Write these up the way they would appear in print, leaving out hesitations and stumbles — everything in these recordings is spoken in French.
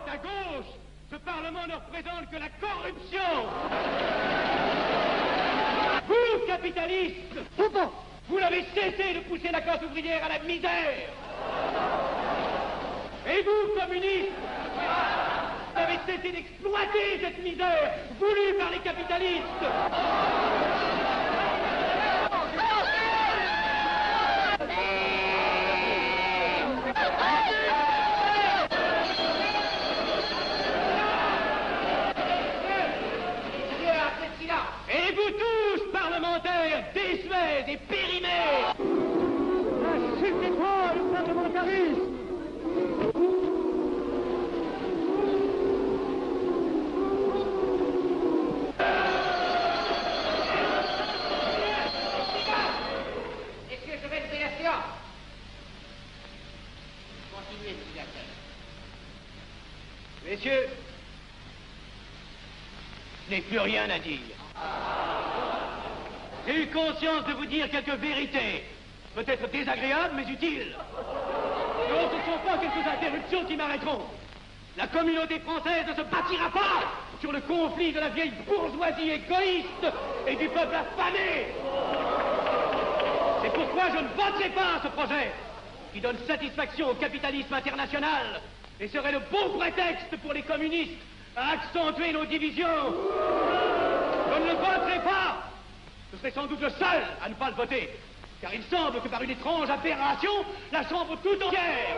à gauche, ce Parlement ne représente que la corruption. Vous, capitalistes, vous n'avez cessé de pousser la classe ouvrière à la misère. Et vous, communistes, vous avez cessé d'exploiter cette misère voulue par les capitalistes. Et vous tous, parlementaires, désuets et périmés, insultez-moi le parlementarisme. Messieurs, je vais lever la séance. Continuez, s'il y a fait. Messieurs, je n'ai plus rien à dire. J'ai eu conscience de vous dire quelques vérités, peut-être désagréables, mais utiles. Non, ce ne sont pas quelques interruptions qui m'arrêteront. La communauté française ne se bâtira pas sur le conflit de la vieille bourgeoisie égoïste et du peuple affamé. C'est pourquoi je ne voterai pas ce projet, qui donne satisfaction au capitalisme international et serait le beau prétexte pour les communistes à accentuer nos divisions. Je ne le voterai pas. Je serai sans doute le seul à ne pas le voter, car il semble que par une étrange aberration, la Chambre tout entière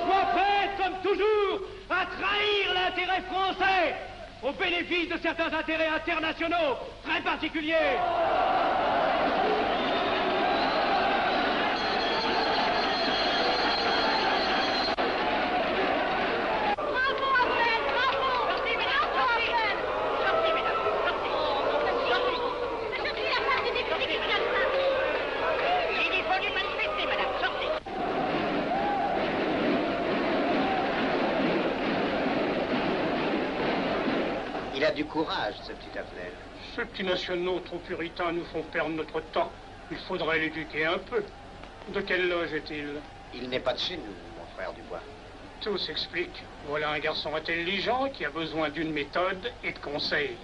soit prête comme toujours à trahir l'intérêt français au bénéfice de certains intérêts internationaux très particuliers. Il a du courage, ce petit Avenel. Ces petits nationaux trop puritains nous font perdre notre temps. Il faudrait l'éduquer un peu. De quelle loge est-il? Il n'est pas de chez nous, mon frère Dubois. Tout s'explique. Voilà un garçon intelligent qui a besoin d'une méthode et de conseils.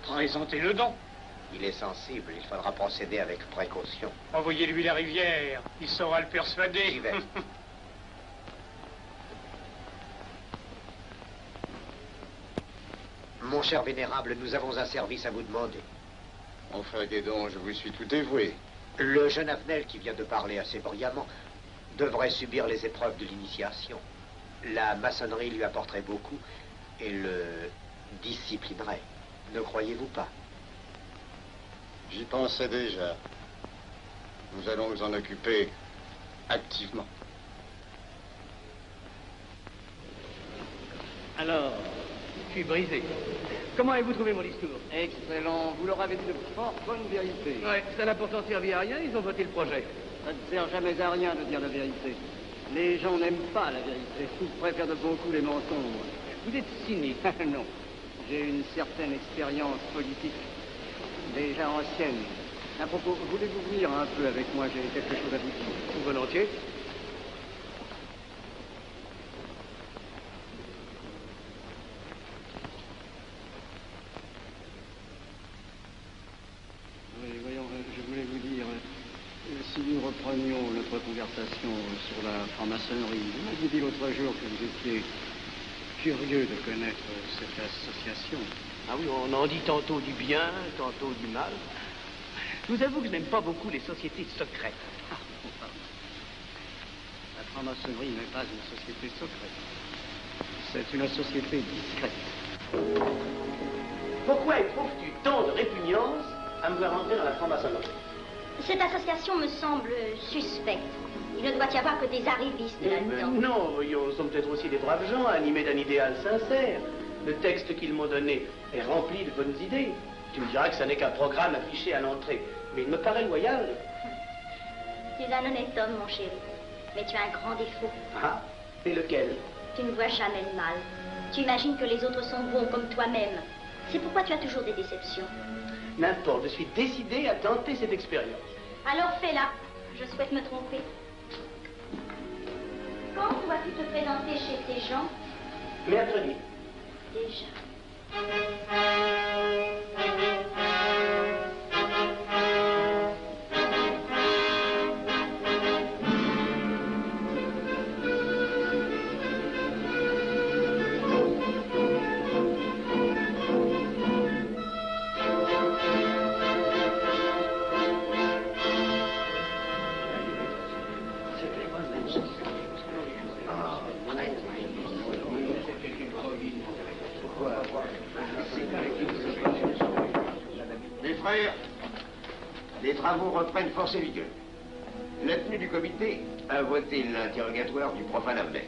Présentez-le donc. Il est sensible, il faudra procéder avec précaution. Envoyez-lui la rivière, il saura le persuader. J'y vais. Mon cher vénérable, nous avons un service à vous demander. Enfin, Guédon, je vous suis tout dévoué. Le jeune Avenel qui vient de parler assez brillamment devrait subir les épreuves de l'initiation. La maçonnerie lui apporterait beaucoup et le disciplinerait. Ne croyez-vous pas? J'y pensais déjà. Nous allons nous en occuper activement. Alors, je suis brisé. Comment avez-vous trouvé mon discours? Excellent. Vous leur avez dit de fort bonnes vérités. Ouais, ça n'a pourtant servi à rien, ils ont voté le projet. Ça ne sert jamais à rien de dire la vérité. Les gens n'aiment pas la vérité. Ils préfèrent de beaucoup les mensonges. Vous êtes cynique. Non. J'ai une certaine expérience politique, déjà ancienne. À propos, voulez-vous venir un peu avec moi? J'ai quelque chose à vous dire. Volontiers. Oui, voyons, je voulais vous dire, si nous reprenions notre conversation sur la franc-maçonnerie, vous m'aviez dit l'autre jour que vous étiez curieux de connaître cette association. Ah oui, on en dit tantôt du bien, tantôt du mal. Je vous avoue que je n'aime pas beaucoup les sociétés secrètes. Ah, la franc-maçonnerie n'est pas une société secrète. C'est une société discrète. Pourquoi éprouves-tu tant de répugnance à me voir entrer dans la franc-maçonnerie? Cette association me semble suspecte. Il ne doit y avoir que des arrivistes là-dedans. Non, voyons, nous sommes peut-être aussi des braves gens, animés d'un idéal sincère. Le texte qu'ils m'ont donné est rempli de bonnes idées. Tu me diras que ce n'est qu'un programme affiché à l'entrée, mais il me paraît loyal. Tu es un honnête homme, mon chéri. Mais tu as un grand défaut. Ah, et lequel? Tu ne vois jamais le mal. Tu imagines que les autres sont bons comme toi-même. C'est pourquoi tu as toujours des déceptions. N'importe, je suis décidé à tenter cette expérience. Alors fais-la. Je souhaite me tromper. Quand dois-tu te présenter chez ces gens? Mercredi. Déjà. Mes frères, les travaux reprennent force et vigueur. La tenue du comité a voté l'interrogatoire du profane Avnet.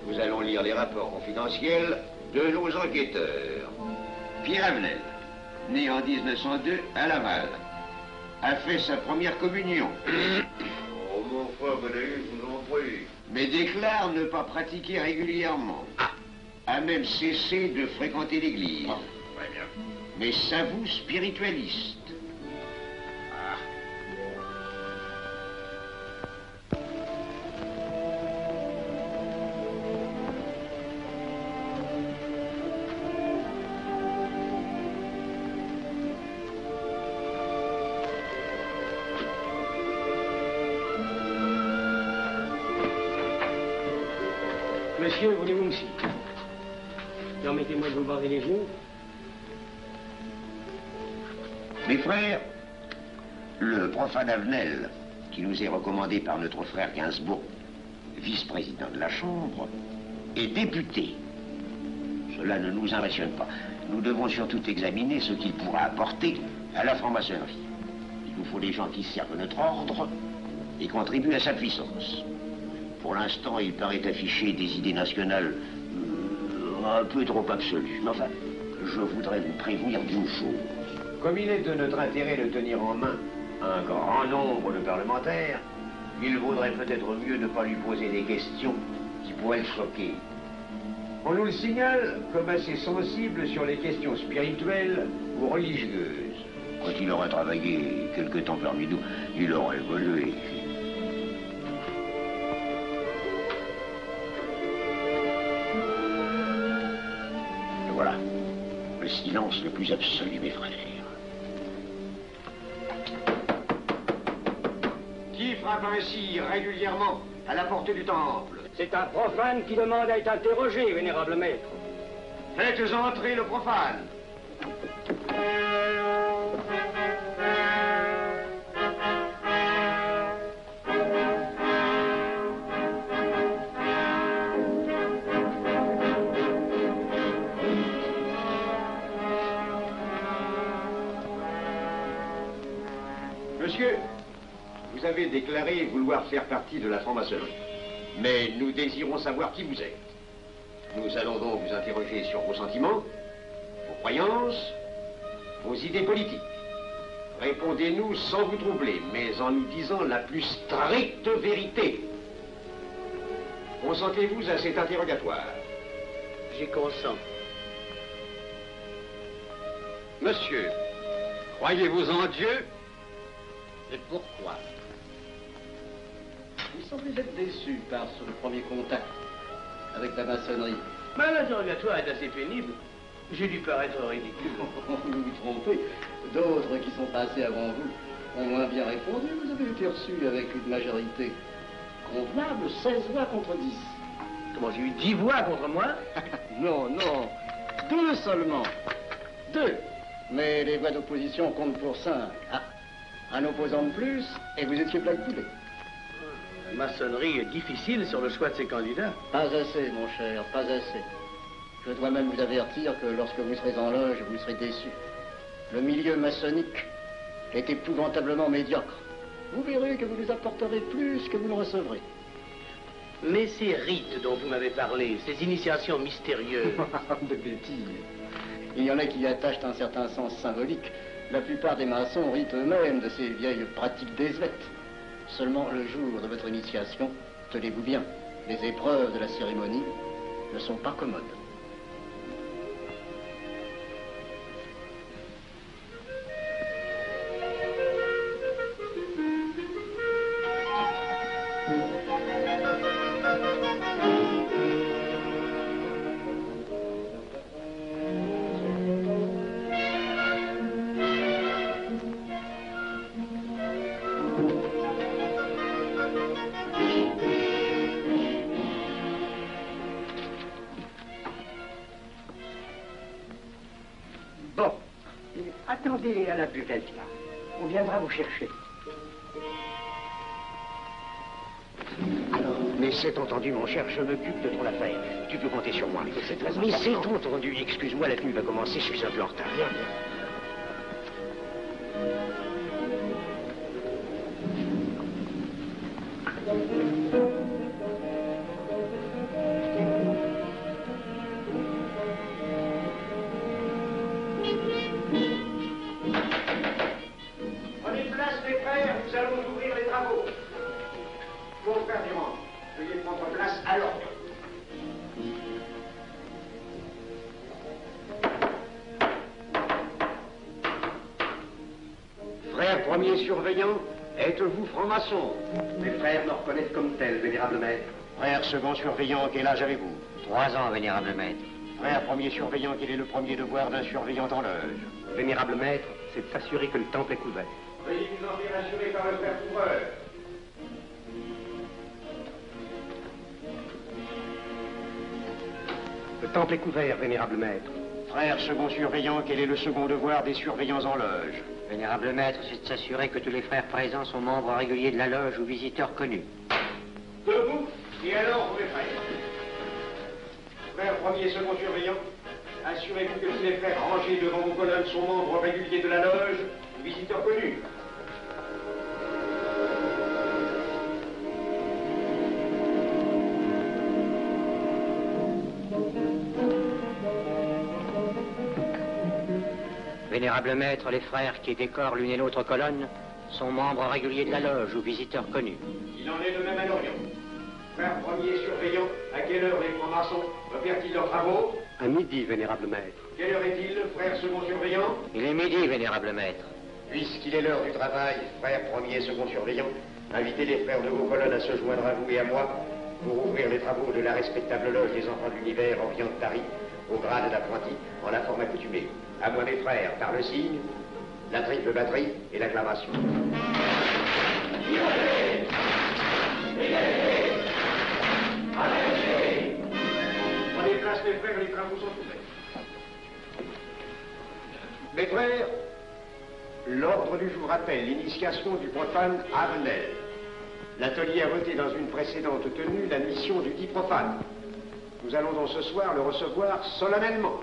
Nous allons lire les rapports confidentiels de nos enquêteurs. Pierre Avenel, né en 1902 à Laval, a fait sa première communion. Oh, mon frère, je vous en prie. Mais déclare ne pas pratiquer régulièrement. A même cessé de fréquenter l'église. Très bien. Mais s'avoue spiritualiste. Monsieur, voulez-vous me citer? Permettez-moi de vous barrer les yeux. Mes frères, le profane Avenel, qui nous est recommandé par notre frère Gainsbourg, vice-président de la Chambre, est député. Cela ne nous impressionne pas. Nous devons surtout examiner ce qu'il pourra apporter à la franc-maçonnerie. Il nous faut des gens qui servent notre ordre et contribuent à sa puissance. Pour l'instant, il paraît afficher des idées nationales un peu trop absolues. Mais enfin, je voudrais vous prévenir d'une chose. Comme il est de notre intérêt de tenir en main un grand nombre de parlementaires, il vaudrait peut-être mieux ne pas lui poser des questions qui pourraient le choquer. On nous le signale comme assez sensible sur les questions spirituelles ou religieuses. Quand il aura travaillé quelque temps parmi nous, il aura évolué. Voilà, le silence le plus absolu, mes frères. Qui frappe ainsi régulièrement à la porte du temple? C'est un profane qui demande à être interrogé, vénérable maître. Faites entrer le profane. Monsieur, vous avez déclaré vouloir faire partie de la franc-maçonnerie. Mais nous désirons savoir qui vous êtes. Nous allons donc vous interroger sur vos sentiments, vos croyances, vos idées politiques. Répondez-nous sans vous troubler, mais en nous disant la plus stricte vérité. Consentez-vous à cet interrogatoire? J'y consens. Monsieur, croyez-vous en Dieu? Et pourquoi? Il semblait être déçu par ce premier contact avec la maçonnerie. Mais l'interrogatoire est assez pénible. J'ai dû paraître ridicule. Vous vous trompez. D'autres qui sont passés avant vous ont moins bien répondu. Vous avez été reçu avec une majorité convenable, 16 voix contre 10. Comment, j'ai eu 10 voix contre moi? Non, non. 2 seulement. 2. Mais les voix d'opposition comptent pour 5. Ah, un opposant de plus, et vous étiez blackboulé. La maçonnerie est difficile sur le choix de ses candidats. Pas assez, mon cher, pas assez. Je dois même vous avertir que lorsque vous serez en loge, vous serez déçu. Le milieu maçonnique est épouvantablement médiocre. Vous verrez que vous nous apporterez plus que vous ne recevrez. Mais ces rites dont vous m'avez parlé, ces initiations mystérieuses... De bêtises. Il y en a qui y attachent un certain sens symbolique. La plupart des maçons ritent eux-mêmes de ces vieilles pratiques désuètes. Seulement le jour de votre initiation, tenez-vous bien, les épreuves de la cérémonie ne sont pas commodes. Attendez à la buvette, là. On viendra vous chercher. Alors, mais c'est entendu, mon cher, je m'occupe de ton affaire. Tu peux compter sur moi. C'est très important. Mais c'est entendu. Excuse-moi, la tenue va commencer, je suis un peu en retard. Viens, viens. Prenez place, mes frères, nous allons ouvrir les travaux. Mon frère Durand, veuillez prendre place à l'ordre. Frère premier surveillant, êtes-vous franc-maçon? Mes frères me reconnaissent comme tel, vénérable maître. Frère second surveillant, quel âge avez-vous? 3 ans, vénérable maître. Frère premier surveillant, quel est le premier devoir d'un surveillant en loge? Vénérable maître, c'est de s'assurer que le temple est couvert. Veuillez vous en faire assurer par le frère couvreur. Le temple est couvert, vénérable maître. Frère second surveillant, quel est le second devoir des surveillants en loge? Vénérable maître, c'est de s'assurer que tous les frères présents sont membres réguliers de la loge ou visiteurs connus. Debout, et alors, vous les frères. Frère premier et second surveillant, assurez-vous que tous les frères rangés devant vos colonnes sont membres réguliers de la loge ou visiteurs connus. Vénérable maître, les frères qui décorent l'une et l'autre colonne sont membres réguliers de la loge ou visiteurs connus. Il en est de même à l'Orient. Frère premier surveillant, à quelle heure les francs-maçons opèrent-ils leurs travaux? À midi, vénérable maître. Quelle heure est-il, frère second surveillant? Il est midi, vénérable maître. Puisqu'il est l'heure du travail, frère premier et second surveillant, invitez les frères de vos colonnes à se joindre à vous et à moi pour ouvrir les travaux de la respectable loge des enfants de l'univers Orient de Paris, au grade d'apprenti, en la forme accoutumée. À moi, mes frères, par le signe, la triple batterie et l'acclamation. Prenez place, mes frères, les travaux sont ouverts. Mes frères, l'ordre du jour appelle l'initiation du profane Avenel. L'atelier a voté dans une précédente tenue la mission du dit profane. Nous allons donc ce soir le recevoir solennellement.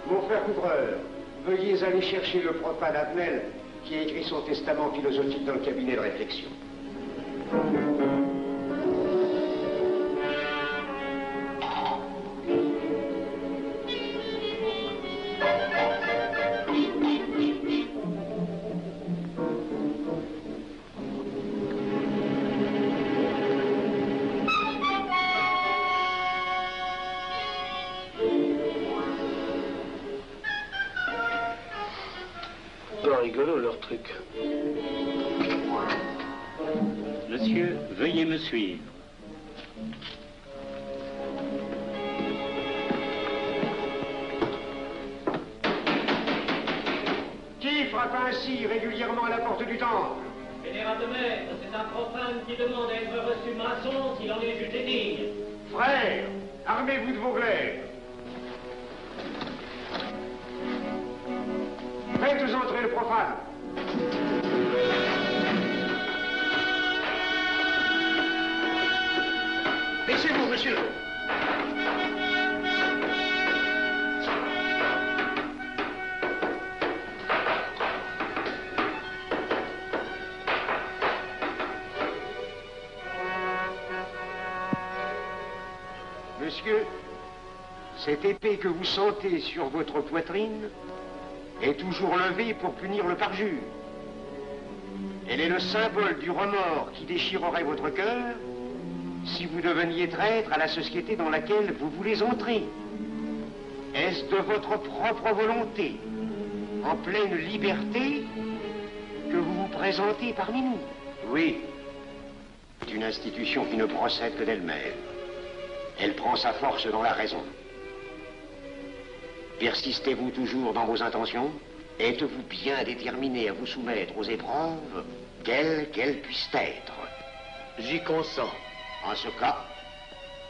Mon frère couvreur, veuillez aller chercher le profane Avenel qui a écrit son testament philosophique dans le cabinet de réflexion. Rigolo leur truc. Monsieur, veuillez me suivre. Qui frappe ainsi régulièrement à la porte du temple? Vénérable maître, c'est un profane qui demande à être reçu maçon s'il en est jugé digne. Frères, armez-vous de vos glaives. Faites entrer le profane. Laissez-vous, monsieur. Monsieur, cette épée que vous sentez sur votre poitrine est toujours levée pour punir le parjure. Elle est le symbole du remords qui déchirerait votre cœur si vous deveniez traître à la société dans laquelle vous voulez entrer. Est-ce de votre propre volonté, en pleine liberté, que vous vous présentez parmi nous? Oui. C'est une institution qui ne procède que d'elle-même. Elle prend sa force dans la raison. Persistez-vous toujours dans vos intentions? Êtes-vous bien déterminé à vous soumettre aux épreuves, quelles qu'elles puissent être? J'y consens. En ce cas,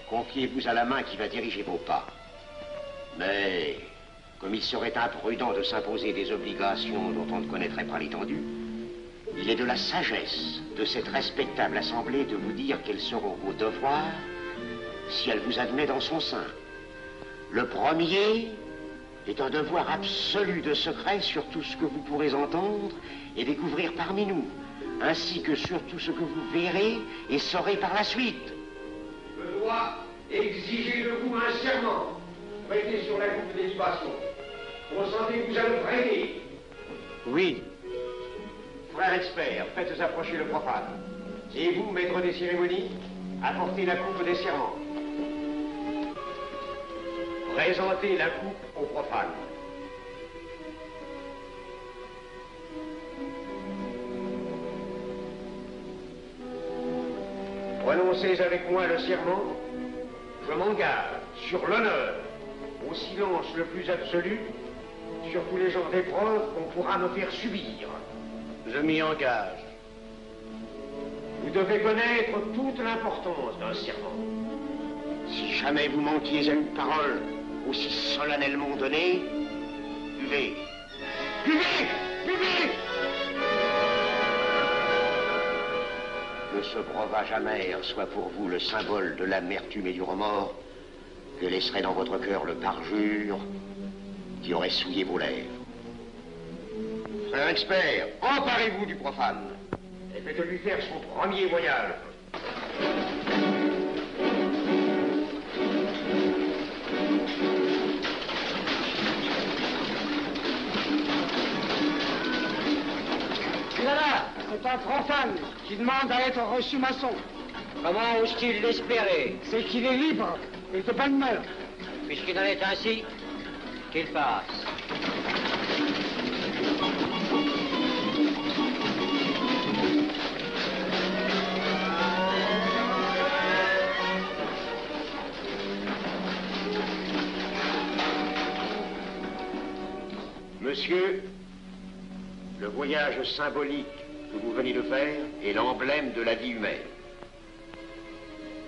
confiez-vous à la main qui va diriger vos pas. Mais comme il serait imprudent de s'imposer des obligations dont on ne connaîtrait pas l'étendue, il est de la sagesse de cette respectable assemblée de vous dire quels seront vos devoirs si elle vous admet dans son sein. Le premier est un devoir absolu de secret sur tout ce que vous pourrez entendre et découvrir parmi nous, ainsi que sur tout ce que vous verrez et saurez par la suite. Je dois exiger de vous un serment prêté sur la coupe des libations. Consentez-vous à le prêter? Oui. Frère expert, faites approcher le profane. Et vous, maître des cérémonies, apportez la coupe des serments. Présentez la coupe au profane. Prononcez avec moi le serment. Je m'engage sur l'honneur, au silence le plus absolu, sur tous les genres d'épreuves qu'on pourra me faire subir. Je m'y engage. Vous devez connaître toute l'importance d'un serment. Si jamais vous manquiez à une parole aussi solennellement donnée, buvez. Buvez! Buvez! Que ce breuvage amer soit pour vous le symbole de l'amertume et du remords que laisserait dans votre cœur le parjure qui aurait souillé vos lèvres. Frère expert, emparez-vous du profane et faites-lui faire son premier voyage. Voilà, c'est un profane qui demande à être reçu maçon. Comment ose-t-il l'espérer? C'est qu'il est libre et de bonne mœurs. Puisqu'il en est ainsi, qu'il passe. Monsieur, le voyage symbolique que vous venez de faire est l'emblème de la vie humaine.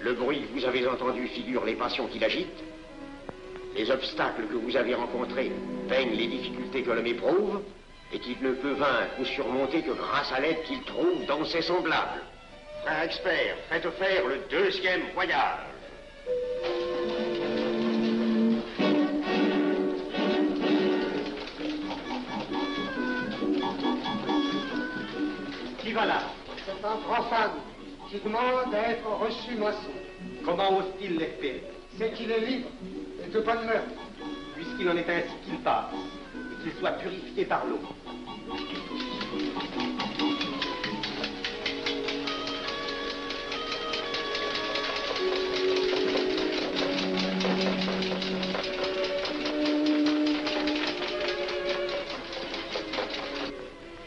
Le bruit que vous avez entendu figure les passions qui l'agitent. Les obstacles que vous avez rencontrés peignent les difficultés que l'homme éprouve et qu'il ne peut vaincre ou surmonter que grâce à l'aide qu'il trouve dans ses semblables. Frère expert, faites faire le deuxième voyage. Qui va là? C'est un profane qui demande à être reçu maçon. Comment ose-t-il l'espérer? C'est qu'il est libre et de bonne mœurs. Puisqu'il en est ainsi, qu'il passe et qu'il soit purifié par l'eau.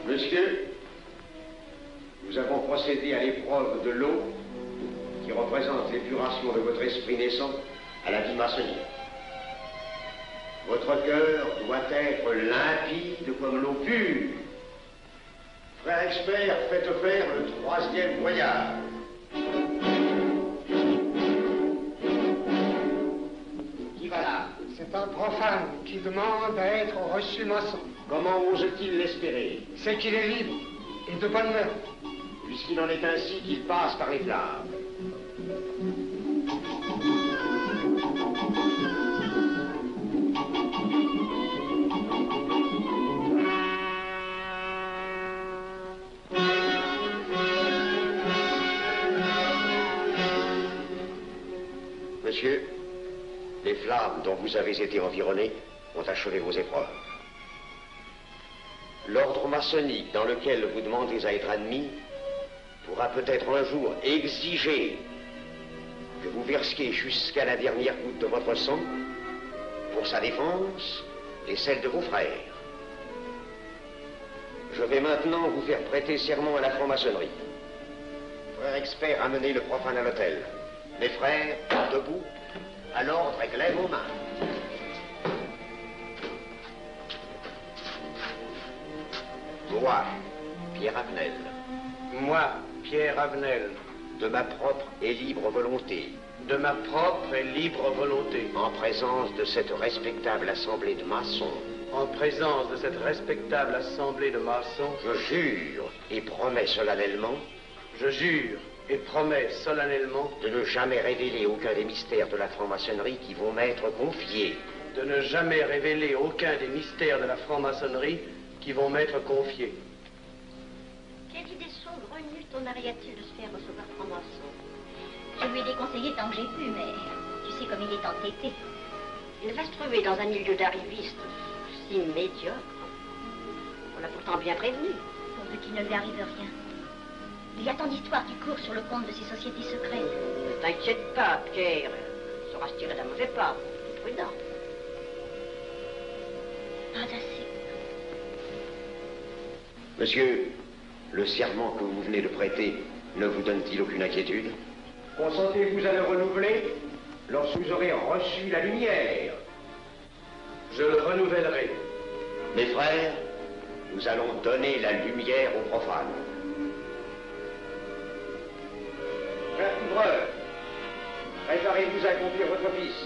Monsieur, nous avons procédé à l'épreuve de l'eau qui représente l'épuration de votre esprit naissant à la vie maçonnique. Votre cœur doit être limpide comme l'eau pure. Frère expert, faites faire le troisième voyage. Qui va là? C'est un profane qui demande à être reçu maçon. Comment ose-t-il l'espérer? C'est qu'il est libre et de bonne mœurs. Puisqu'il en est ainsi qu'il passe par les flammes. Monsieur, les flammes dont vous avez été environné ont achevé vos épreuves. L'ordre maçonnique dans lequel vous demandez à être admis pourra peut-être un jour exiger que vous versiez jusqu'à la dernière goutte de votre sang pour sa défense et celle de vos frères. Je vais maintenant vous faire prêter serment à la franc-maçonnerie. Frère expert, amenez le profane à l'autel. Mes frères, debout, à l'ordre et glaive aux mains. Moi, Pierre Avenel. Moi, Pierre Avenel. de ma propre et libre volonté. De ma propre et libre volonté. En présence de cette respectable assemblée de maçons. En présence de cette respectable assemblée de maçons. Je jure et promets solennellement. Je jure et promets solennellement. De ne jamais révéler aucun des mystères de la franc-maçonnerie qui vont m'être confiés. De ne jamais révéler aucun des mystères de la franc-maçonnerie qui vont m'être confiés. Quelle idée saugrenue ton mari a-t-il de se faire recevoir franc-maçon? Je lui ai déconseillé tant que j'ai pu, mais tu sais comme il est entêté. Il va se trouver dans un milieu d'arrivistes si médiocre. On l'a pourtant bien prévenu. Pourvu qu'il ne lui arrive rien. Il y a tant d'histoires qui courent sur le compte de ces sociétés secrètes. Ne t'inquiète pas, Pierre. Il saura se tirer d'un mauvais pas. Prudent. Pas assez. Monsieur, le serment que vous venez de prêter ne vous donne-t-il aucune inquiétude? Consentez-vous à le renouveler lorsque vous aurez reçu la lumière? Je le renouvellerai. Mes frères, nous allons donner la lumière aux profanes. Frère couvreur, préparez-vous à accomplir votre office.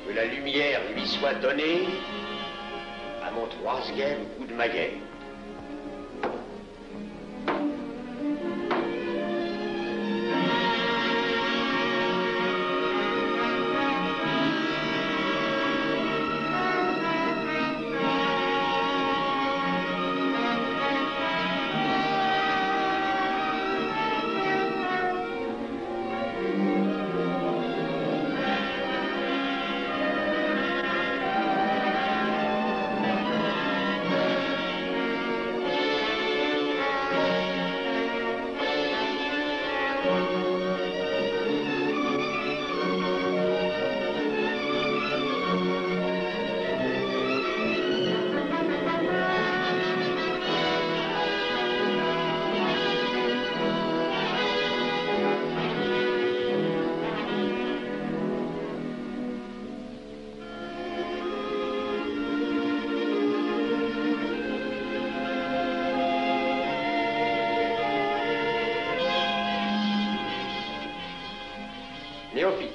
Que la lumière lui soit donnée à mon 3e coup de maillet. Néophyte,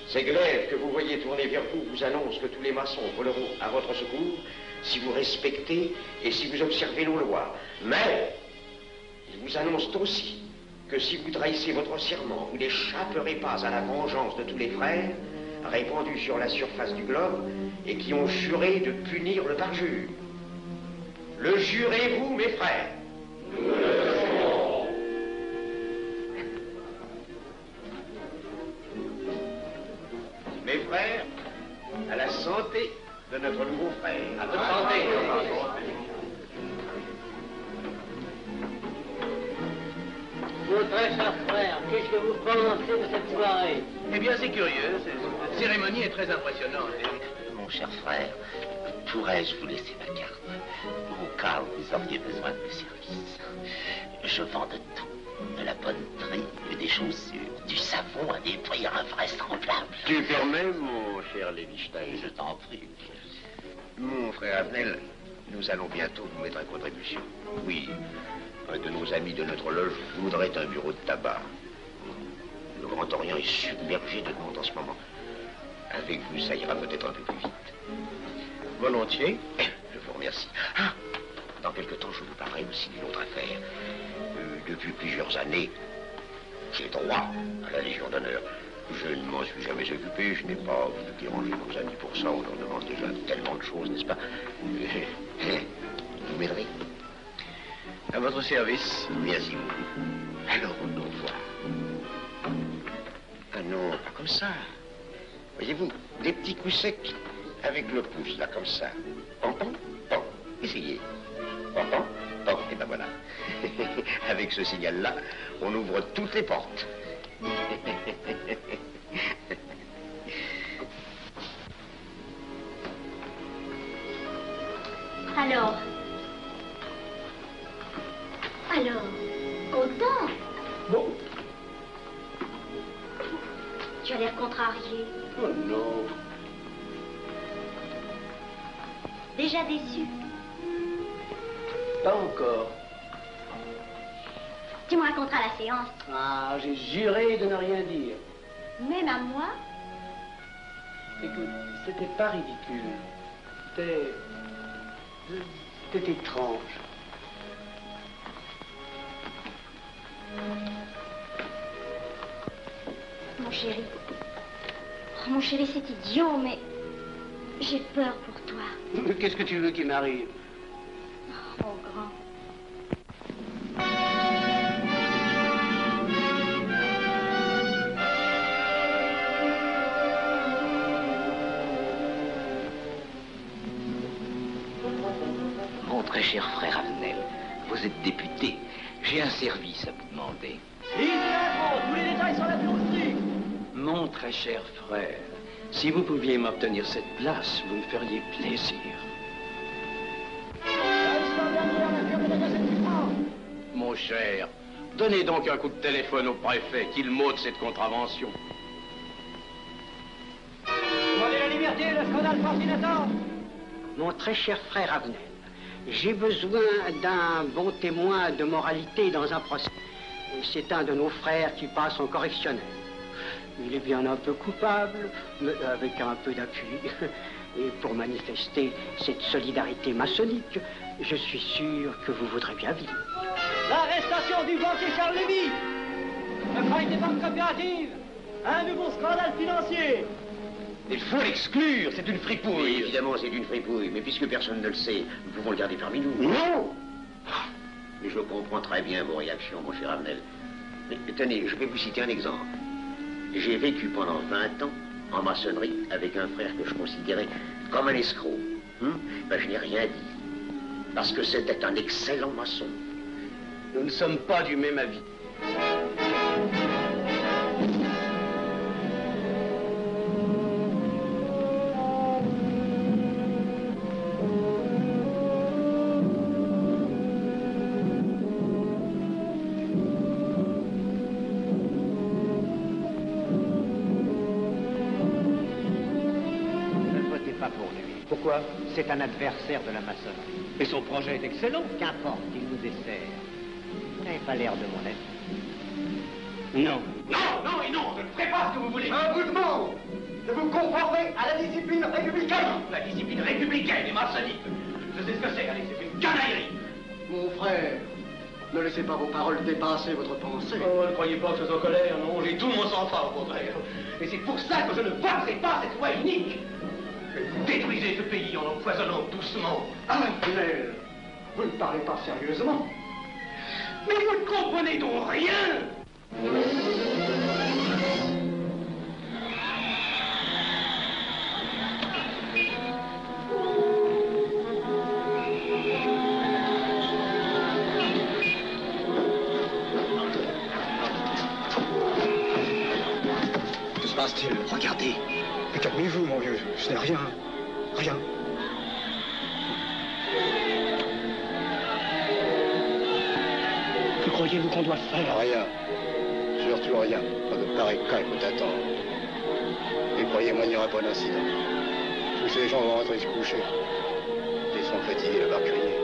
ces glaives que vous voyez tourner vers vous vous annoncent que tous les maçons voleront à votre secours si vous respectez et si vous observez nos lois. Mais ils vous annoncent aussi que si vous trahissez votre serment, vous n'échapperez pas à la vengeance de tous les frères répandus sur la surface du globe et qui ont juré de punir le parjure. Le jurez-vous, mes frères? Nous le jurons. Mes frères, à la santé de notre nouveau frère. À votre santé. Mon très cher frère, qu'est-ce que vous pensez de cette soirée? Eh bien, c'est curieux. Cette cérémonie est très impressionnante. Mon cher frère, pourrais-je vous laisser ma carte au cas où vous auriez besoin de mes services? Je vends de tout. De la bonneterie, des chaussures, du savon à des prix invraisemblables. Tu permets, mon cher Lévi-Stein? Je t'en prie. Mon frère Avenel, nous allons bientôt vous mettre à contribution. Oui, un de nos amis de notre loge voudrait un bureau de tabac. Le Grand Orient est submergé de demandes en ce moment. Avec vous, ça ira peut-être un peu plus vite. Volontiers. Je vous remercie. Ah, dans quelque temps, je vous parlerai aussi d'une autre affaire. Depuis plusieurs années, j'ai droit à la Légion d'honneur. Je ne m'en suis jamais occupé, je n'ai pas voulu déranger nos amis pour ça, on leur demande déjà tellement de choses, n'est-ce pas? Vous m'aiderez? À votre service. Merci beaucoup. Alors, au revoir. Ah non, pas comme ça. Voyez-vous, des petits coups secs avec le pouce, là, comme ça. Pam, pam, pam. Essayez. Pam, pam, pam. Et ben voilà. Avec ce signal-là, on ouvre toutes les portes. Alors, content? Bon. Tu as l'air contrarié. Oh non. Déjà déçu? Pas encore. Tu me raconteras la séance. Ah, j'ai juré de ne rien dire. Même à moi? Écoute, c'était pas ridicule. C'était étrange. Mon chéri. Oh, mon chéri, c'est idiot, mais j'ai peur pour toi. Qu'est-ce que tu veux qu'il m'arrive? Oh, mon grand. Mon très cher frère Avenel, vous êtes député. J'ai un service à vous demander. Tous les détails sont la bureaucratie. Mon très cher frère, si vous pouviez m'obtenir cette place, vous me feriez plaisir. Mon cher, donnez donc un coup de téléphone au préfet, qu'il m'ôte cette contravention. Demandez la liberté, le scandale fascinateur. Mon très cher frère Avenel, j'ai besoin d'un bon témoin de moralité dans un procès. Et c'est un de nos frères qui passe en correctionnel. Il est bien un peu coupable, mais avec un peu d'appui. Et pour manifester cette solidarité maçonnique, je suis sûr que vous voudrez bien vivre. L'arrestation du banquier Charles Lévy. Le faillite des banques coopératives. Un nouveau scandale financier. Il faut l'exclure, c'est une fripouille. Oui, évidemment, c'est une fripouille, mais puisque personne ne le sait, nous pouvons le garder parmi nous. Non! Mais je comprends très bien vos réactions, mon cher Avenel. Mais tenez, je vais vous citer un exemple. J'ai vécu pendant 20 ans en maçonnerie avec un frère que je considérais comme un escroc. Ben, je n'ai rien dit, parce que c'était un excellent maçon. Nous ne sommes pas du même avis. Pourquoi? C'est un adversaire de la maçonnerie. Mais son projet est excellent. Qu'importe, il nous dessert. Vous n'avez pas l'air de mon être. Non. Non, non et non, je ne ferai pas ce que vous voulez. Un vous demande de vous conformer à la discipline républicaine. La discipline républicaine et maçonnique. Je sais ce que c'est, allez, c'est une canaillerie. Mon frère, ne laissez pas vos paroles dépasser votre pensée. Oh, ne croyez pas que je sois en colère, non, j'ai tout mon sang-froid au contraire. Et c'est pour ça que je ne voterai pas cette loi unique. Vous détruisez ce pays en l'empoisonnant doucement. Mais vous ne parlez pas sérieusement. Mais vous ne comprenez donc rien. Que se passe-t-il? Regardez. Mais calmez-vous, mon vieux. Ce n'est rien. Rien. Que croyez-vous qu'on doit faire? Rien. Surtout rien. Pas de pareil cas, il faut attendre. Et croyez-moi, il n'y aura pas d'incident. Tous ces gens vont rentrer se coucher. Ils sont fatigués, le crier.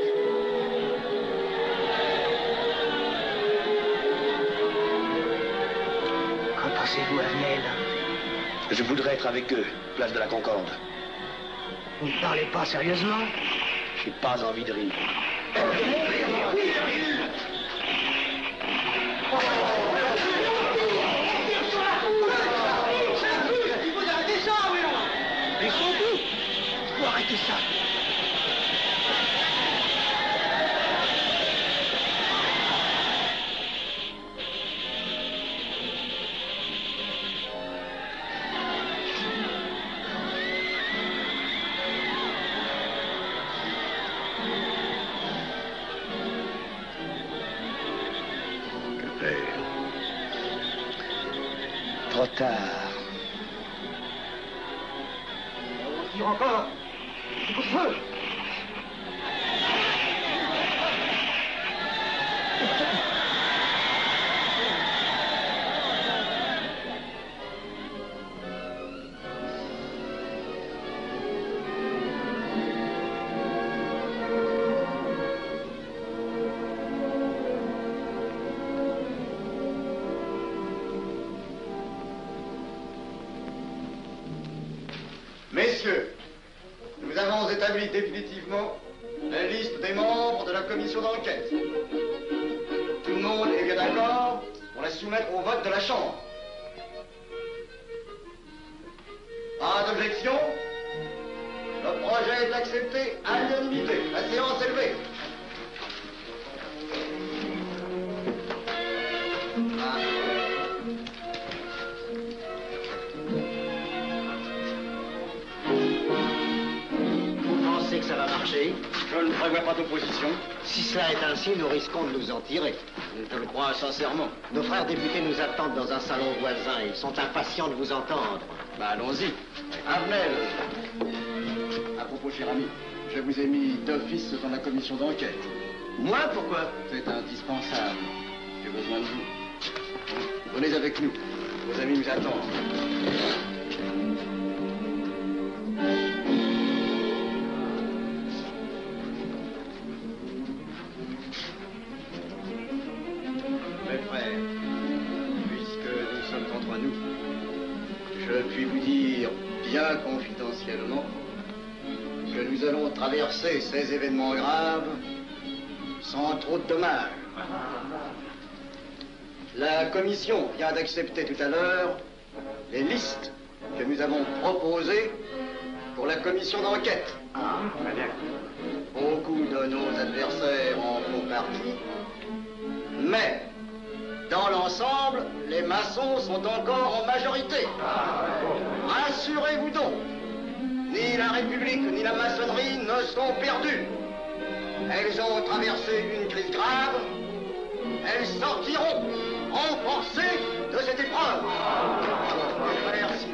Qu'en pensez-vous, Avenel? Je voudrais être avec eux, place de la Concorde. Vous ne parlez pas sérieusement? J'ai pas envie de rire. Mais surtout, faut arrêter ça. Que faire? Trop tard. On tire encore. Coup de feu. j'établis définitivement la liste des membres de la commission d'enquête. Tout le monde est bien d'accord pour la soumettre au vote de la Chambre. Pas d'objection? Le projet est accepté à l'unanimité. La séance est levée. Vous pensez que ça va marcher? Je ne prévois pas d'opposition. Si cela est ainsi, nous risquons de nous en tirer. Je le crois sincèrement. Nos frères députés nous attendent dans un salon voisin. Ils sont impatients de vous entendre. Bah, allons-y. Avenel. À propos, cher ami, je vous ai mis d'office dans la commission d'enquête. Moi, pourquoi? C'est indispensable. J'ai besoin de vous. Venez avec nous. Vos amis nous attendent. Mes frères, puisque nous sommes entre nous, je puis vous dire bien confidentiellement que nous allons traverser ces événements graves sans trop de dommages. La commission vient d'accepter tout à l'heure les listes que nous avons proposées pour la commission d'enquête. Beaucoup de nos adversaires en font partie, mais dans l'ensemble, les maçons sont encore en majorité. Rassurez-vous donc, ni la République ni la maçonnerie ne sont perdues. Elles ont traversé une crise grave. Elles sortiront renforcées de cette épreuve. Merci.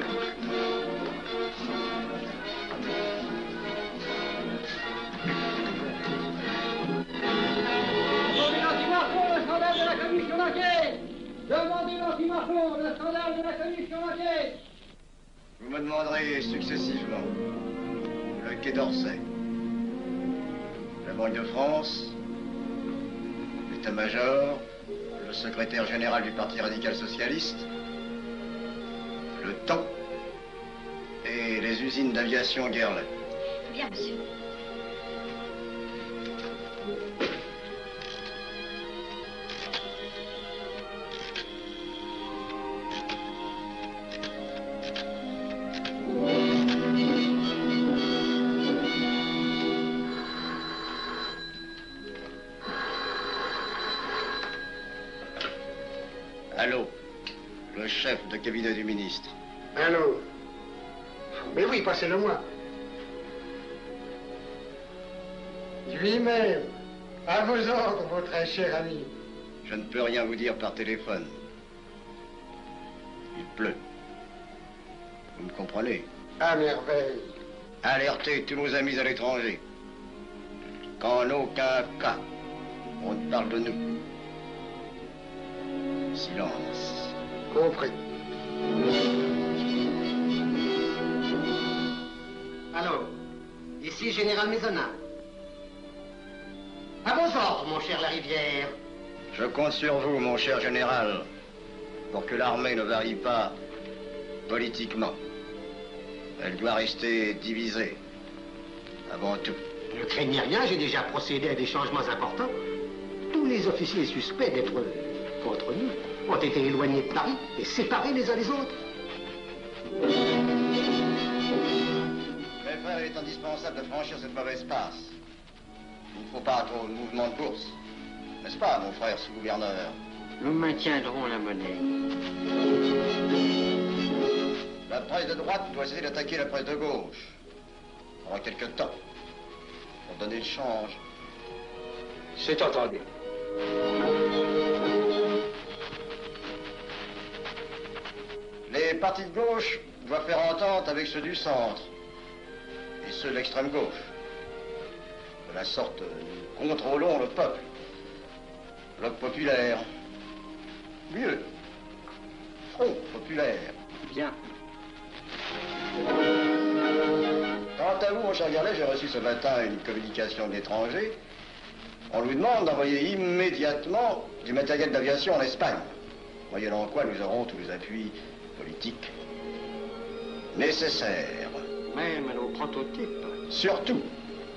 Demandez l'anti-Marfond, le scandale de la commission d'enquête. Demandez l'anti-Marfond, le scandale de la commission d'enquête. Vous me demanderez successivement le Quai d'Orsay, la Banque de France, l'état-major, le secrétaire général du Parti radical socialiste, le temps et les usines d'aviation Guerlain. Bien, monsieur. Allô, le chef de cabinet du ministre. Allô? Mais oui, passez-le moi. Lui-même, à vos ordres, mon très cher ami. Je ne peux rien vous dire par téléphone. Il pleut. Vous me comprenez? À merveille. Alertez tous nos amis à l'étranger. Qu'en aucun cas, on ne parle de nous. Silence. Compris. Allô, ici Général Maisonnat. À vos ordres, mon cher Larivière. Je compte sur vous, mon cher général, pour que l'armée ne varie pas politiquement. Elle doit rester divisée, avant tout. Ne craignez rien, j'ai déjà procédé à des changements importants. Tous les officiers suspects d'être contre nous ont été éloignés de Paris et séparés les uns des autres. Mes frères, il est indispensable de franchir cette mauvaise passe. Il ne faut pas trop de mouvement de course. N'est-ce pas, mon frère sous-gouverneur? Nous maintiendrons la monnaie. La presse de droite doit essayer d'attaquer la presse de gauche. Pendant quelque temps. Pour donner le change. C'est entendu. Les partis de gauche doivent faire entente avec ceux du centre. Et ceux de l'extrême gauche. De la sorte, nous contrôlons le peuple. Bloc populaire. Mieux. Front populaire. Bien. Quant à vous, mon cher Garlet, j'ai reçu ce matin une communication de l'étranger. On nous demande d'envoyer immédiatement du matériel d'aviation en Espagne. Moyennant quoi nous aurons tous les appuis politiques nécessaires. Même nos prototypes. Surtout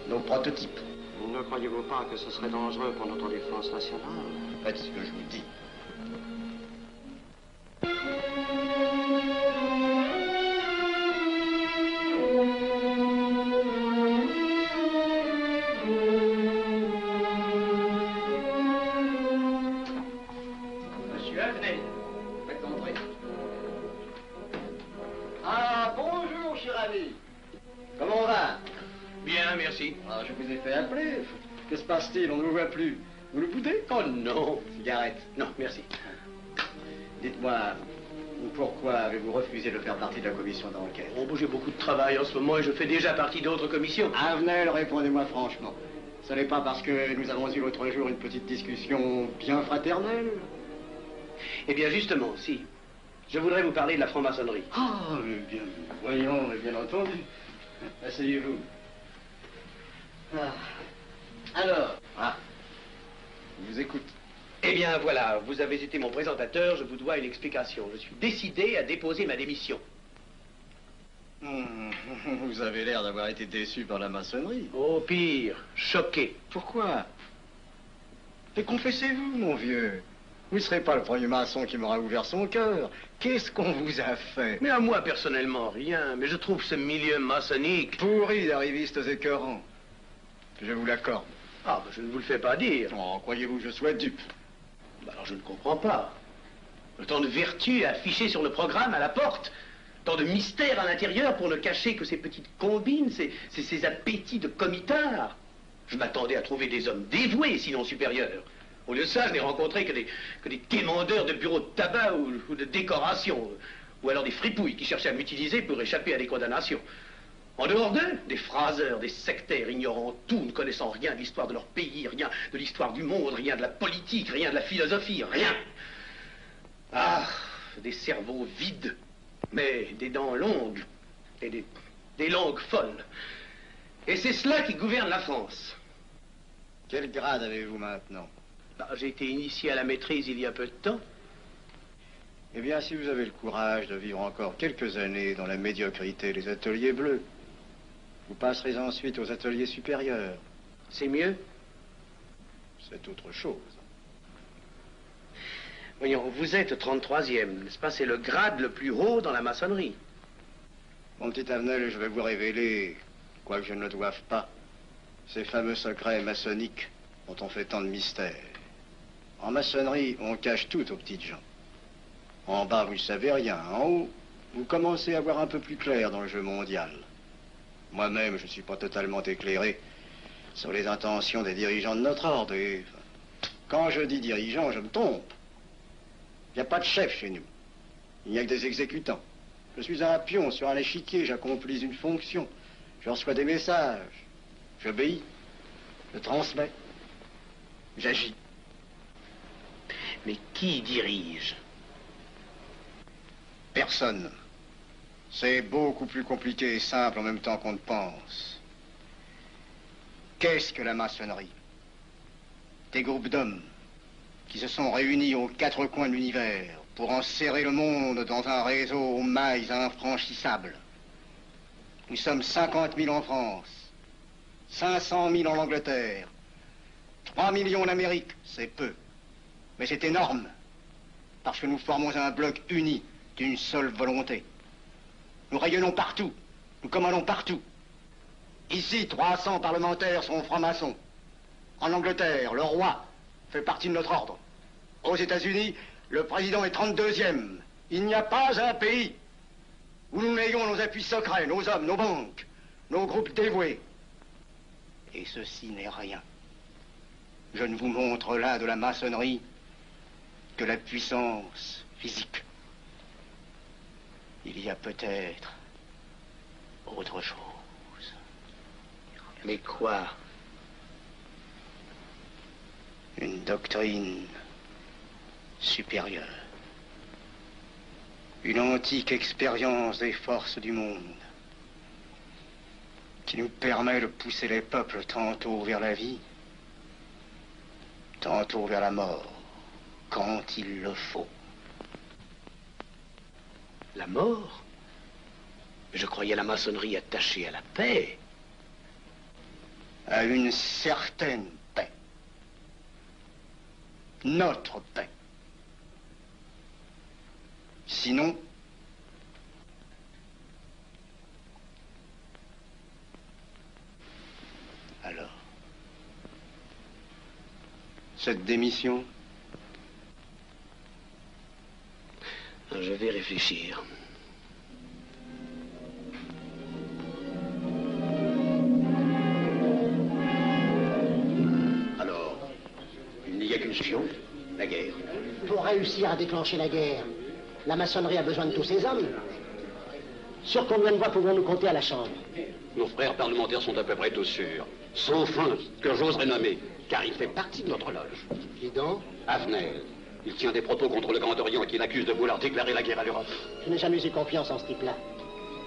nos prototypes. Ne croyez-vous pas que ce serait dangereux pour notre défense nationale? Faites ce que je vous dis. Monsieur Avenel. Faites entrer. Ah, bonjour, cher ami. Comment on va? Bien, merci. Ah, je vous ai fait appeler. Que se passe-t-il? On ne vous voit plus. Vous le boudez? Oh non. Cigarette. Non, merci. Dites-moi, pourquoi avez-vous refusé de faire partie de la commission d'enquête? Oh, j'ai beaucoup de travail en ce moment et je fais déjà partie d'autres commissions. Avenel, répondez-moi franchement. Ce n'est pas parce que nous avons eu l'autre jour une petite discussion bien fraternelle? Eh bien, justement, si. Je voudrais vous parler de la franc-maçonnerie. Ah, mais bien, voyons, mais bien entendu. Asseyez-vous. Ah. Alors? Ah. Je vous écoute. Eh bien, voilà, vous avez été mon présentateur, je vous dois une explication. Je suis décidé à déposer ma démission. Vous avez l'air d'avoir été déçu par la maçonnerie. Oh, pire, choqué. Pourquoi? Et confessez-vous, mon vieux. Vous ne serez pas le premier maçon qui m'aura ouvert son cœur. Qu'est-ce qu'on vous a fait? Mais à moi, personnellement, rien. Mais je trouve ce milieu maçonnique... pourri d'arrivistes écœurants. Je vous l'accorde. Ah, ben, je ne vous le fais pas dire. Oh, croyez-vous que je sois dupe? Ben, alors, je ne comprends pas. Tant de vertus affichées sur le programme à la porte. Tant de mystères à l'intérieur pour ne cacher que ces petites combines, ces appétits de comitards. Je m'attendais à trouver des hommes dévoués, sinon supérieurs. Au lieu de ça, je n'ai rencontré que des quémandeurs de bureaux de tabac ou de décoration. Ou alors des fripouilles qui cherchaient à m'utiliser pour échapper à des condamnations. En dehors d'eux, des phraseurs, des sectaires ignorant tout, ne connaissant rien de l'histoire de leur pays, rien de l'histoire du monde, rien de la politique, rien de la philosophie, rien. Ah, des cerveaux vides, mais des dents longues et des langues folles. Et c'est cela qui gouverne la France. Quel grade avez-vous maintenant? Bah, j'ai été initié à la maîtrise il y a peu de temps. Eh bien, si vous avez le courage de vivre encore quelques années dans la médiocrité des ateliers bleus, vous passerez ensuite aux ateliers supérieurs. C'est mieux? C'est autre chose. Voyons, vous êtes 33e, n'est-ce pas? C'est le grade le plus haut dans la maçonnerie. Mon petit Avenel, je vais vous révéler, quoique je ne le doive pas, ces fameux secrets maçonniques dont on fait tant de mystères. En maçonnerie, on cache tout aux petites gens. En bas, vous ne savez rien. En haut, vous commencez à voir un peu plus clair dans le jeu mondial. Moi-même, je ne suis pas totalement éclairé sur les intentions des dirigeants de notre ordre. Et quand je dis dirigeants, je me trompe. Il n'y a pas de chef chez nous. Il n'y a que des exécutants. Je suis un pion sur un échiquier, j'accomplis une fonction. Je reçois des messages. J'obéis. Je transmets. J'agis. Mais qui dirige? Personne. C'est beaucoup plus compliqué et simple en même temps qu'on ne pense. Qu'est-ce que la maçonnerie? Des groupes d'hommes qui se sont réunis aux quatre coins de l'univers pour enserrer le monde dans un réseau aux mailles infranchissables. Nous sommes 50 000 en France, 500 000 en Angleterre, 3 millions en Amérique, c'est peu. Mais c'est énorme, parce que nous formons un bloc uni d'une seule volonté. Nous rayonnons partout, nous commandons partout. Ici, 300 parlementaires sont francs-maçons. En Angleterre, le roi fait partie de notre ordre. Aux États-Unis, le président est 32e. Il n'y a pas un pays où nous n'ayons nos appuis secrets, nos hommes, nos banques, nos groupes dévoués. Et ceci n'est rien. Je ne vous montre là de la maçonnerie que la puissance physique. Il y a peut-être autre chose. Mais quoi? Une doctrine supérieure. Une antique expérience des forces du monde qui nous permet de pousser les peuples tantôt vers la vie, tantôt vers la mort, quand il le faut. La mort? Je croyais la maçonnerie attachée à la paix. à une certaine paix. Notre paix. Sinon, alors, cette démission? Je vais réfléchir. Alors, il n'y a qu'une solution, la guerre. Pour réussir à déclencher la guerre, la maçonnerie a besoin de tous ses hommes. Sur combien de voix pouvons-nous compter à la Chambre? Nos frères parlementaires sont à peu près tous sûrs. Sauf un que j'oserais nommer, car il fait partie de notre loge. Qui donc? Avenel. Il tient des propos contre le Grand Orient qui l'accuse de vouloir déclarer la guerre à l'Europe. Je n'ai jamais eu confiance en ce type-là.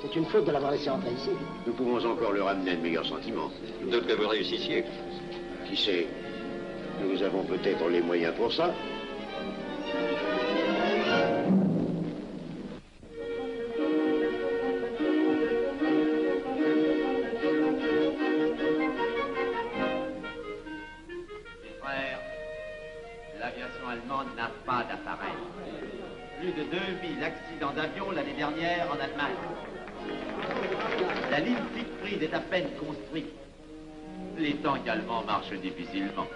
C'est une faute de l'avoir laissé entrer ici. Nous pouvons encore leur amener de meilleurs sentiments. De que vous réussissiez. Qui sait? Nous avons peut-être les moyens pour ça. Allemande n'a pas d'appareil. Plus de 2000 accidents d'avion l'année dernière en Allemagne. La ligne Siegfried est à peine construite. Les tanks allemands marchent difficilement.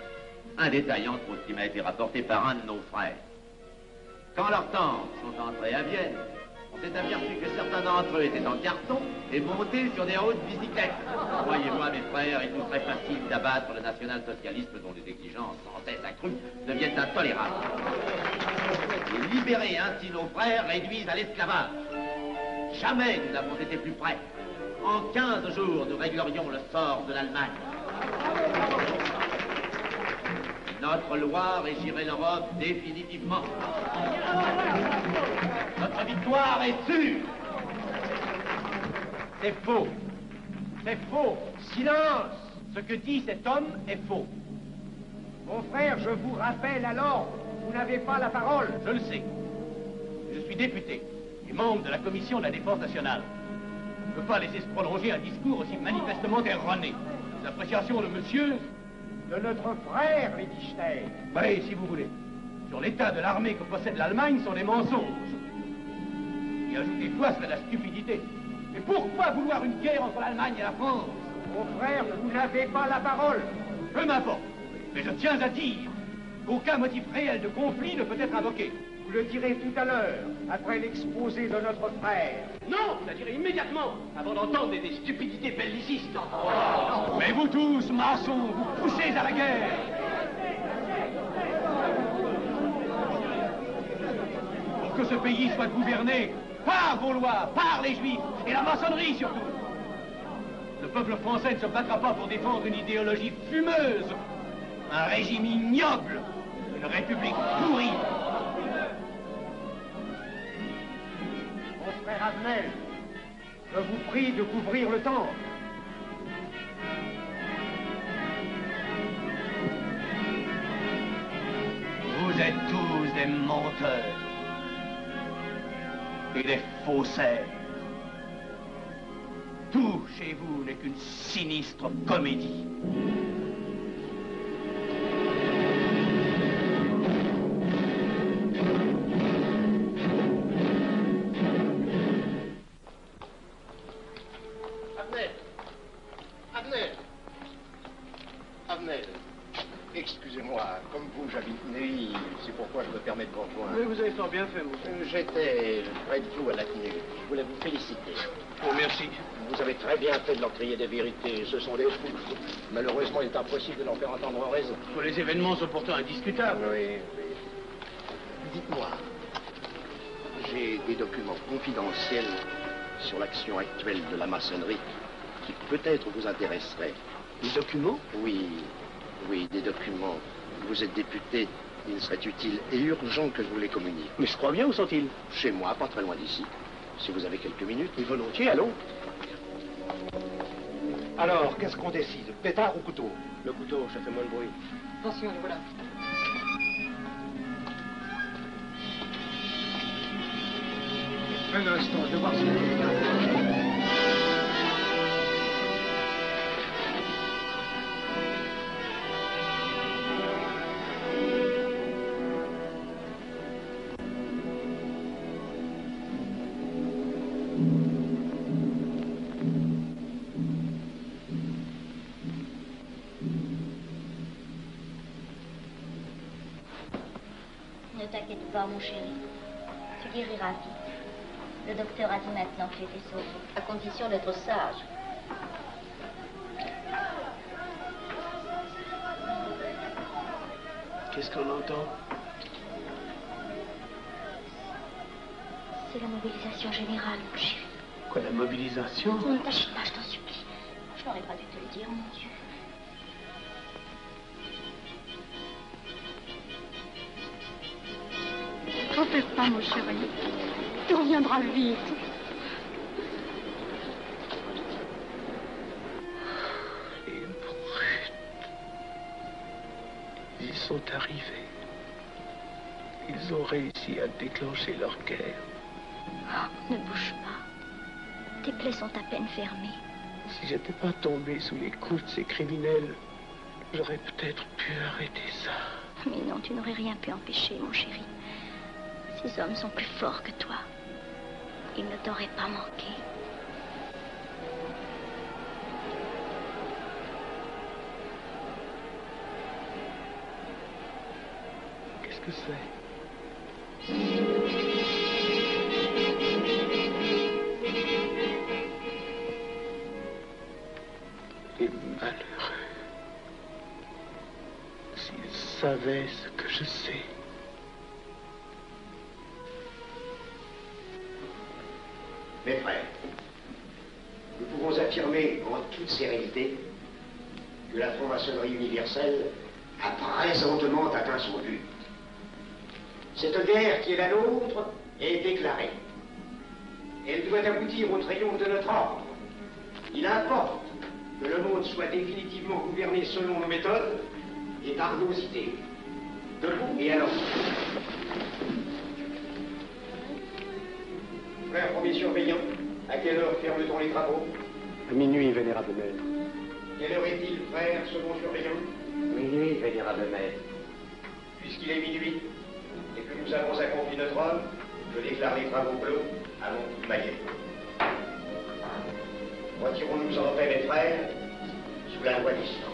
Un détail entre autres qui m'a été rapporté par un de nos frères. Quand leurs tanks sont entrés à Vienne, on s'est aperçu que certains d'entre eux étaient en carton et montés sur des hautes bicyclettes. Croyez-moi, mes frères, il nous serait facile d'abattre le national-socialisme dont les exigences sans cesse accrues deviennent intolérables. Et libérer ainsi nos frères réduisent à l'esclavage. Jamais nous n'avons été plus près. En 15 jours, nous réglerions le sort de l'Allemagne. Notre loi régirait l'Europe définitivement. Notre victoire est sûre. C'est faux. C'est faux. Silence. Ce que dit cet homme est faux. Mon frère, je vous rappelle alors, vous n'avez pas la parole. Je le sais. Je suis député et membre de la commission de la défense nationale. Je ne peux pas laisser se prolonger un discours aussi manifestement erroné. Les appréciations de monsieur, de notre frère, Liechtenstein. Oui, si vous voulez. Sur l'état de l'armée que possède l'Allemagne sont des mensonges. Et ajouter quoi serait de la stupidité. Mais pourquoi vouloir une guerre entre l'Allemagne et la France? Mon frère, vous n'avez pas la parole. Peu m'importe. Mais je tiens à dire qu'aucun motif réel de conflit ne peut être invoqué. Vous le direz tout à l'heure, après l'exposé de notre frère. Non, vous le direz immédiatement, avant d'entendre des stupidités bellicistes. Mais vous tous, maçons, vous poussez à la guerre. Pour que ce pays soit gouverné par vos lois, par les Juifs, et la maçonnerie surtout. Le peuple français ne se battra pas pour défendre une idéologie fumeuse, un régime ignoble, une république pourrie. Mon frère Avenel, je vous prie de couvrir le temple. Vous êtes tous des menteurs et des faussaires. Tout chez vous n'est qu'une sinistre comédie. Avenel, excusez-moi, comme vous, j'habite Neuilly, c'est pourquoi je me permets de vous rejoindre. Oui, vous avez fort bien fait, mon frère. J'étais près de vous à la tenue. Je voulais vous féliciter. Oh, merci. Vous avez très bien fait de leur crier des vérités. Ce sont des fous. Malheureusement, il est impossible de leur faire entendre raison. Les événements sont pourtant indiscutables. Oui, oui. Dites-moi, j'ai des documents confidentiels sur l'action actuelle de la maçonnerie qui peut-être vous intéresseraient. Des documents? Oui, oui, des documents. Vous êtes député, il serait utile et urgent que je vous les communique. Mais je crois bien, où sont-ils? Chez moi, pas très loin d'ici. Si vous avez quelques minutes. Et volontiers, allons. Alors, qu'est-ce qu'on décide? Pétard ou couteau? Le couteau, ça fait moins de bruit. Attention, les voilà. Un instant, je vais voir si... Ne t'inquiète pas, mon chéri. Tu guériras vite. Le docteur a dit maintenant que tu étais sauvé, à condition d'être sage. Qu'est-ce qu'on entend? C'est la mobilisation générale, mon chéri. Quoi, la mobilisation? Ne t'agite pas, je t'en supplie. Je n'aurais pas dû te le dire, mon Dieu. T'en fais pas, mon chéri. Tu reviendras vite. Les brutes. Ils sont arrivés. Ils ont réussi à déclencher leur guerre. Oh, ne bouge pas. Tes plaies sont à peine fermées. Si j'étais pas tombé sous les coups de ces criminels, j'aurais peut-être pu arrêter ça. Mais non, tu n'aurais rien pu empêcher, mon chéri. Ces hommes sont plus forts que toi. Ils ne t'auraient pas manqué. Qu'est-ce que c'est? Les malheureux. S'ils savaient ce que je sais. Mes frères, nous pouvons affirmer en toute sérénité que la franc-maçonnerie universelle a présentement atteint son but. Cette guerre qui est la nôtre est déclarée. Elle doit aboutir au triomphe de notre ordre. Il importe que le monde soit définitivement gouverné selon nos méthodes et par nos idées. Debout et alors. Frère premier surveillant, à quelle heure ferme-t-on les travaux? À minuit, vénérable maître. Quelle heure est-il, frère second surveillant? Minuit, vénérable maître. Puisqu'il est minuit et que nous avons accompli notre œuvre, je déclare les travaux clos à mon coup de maillet. Retirons-nous en paix, mes frères, sous la loi du silence.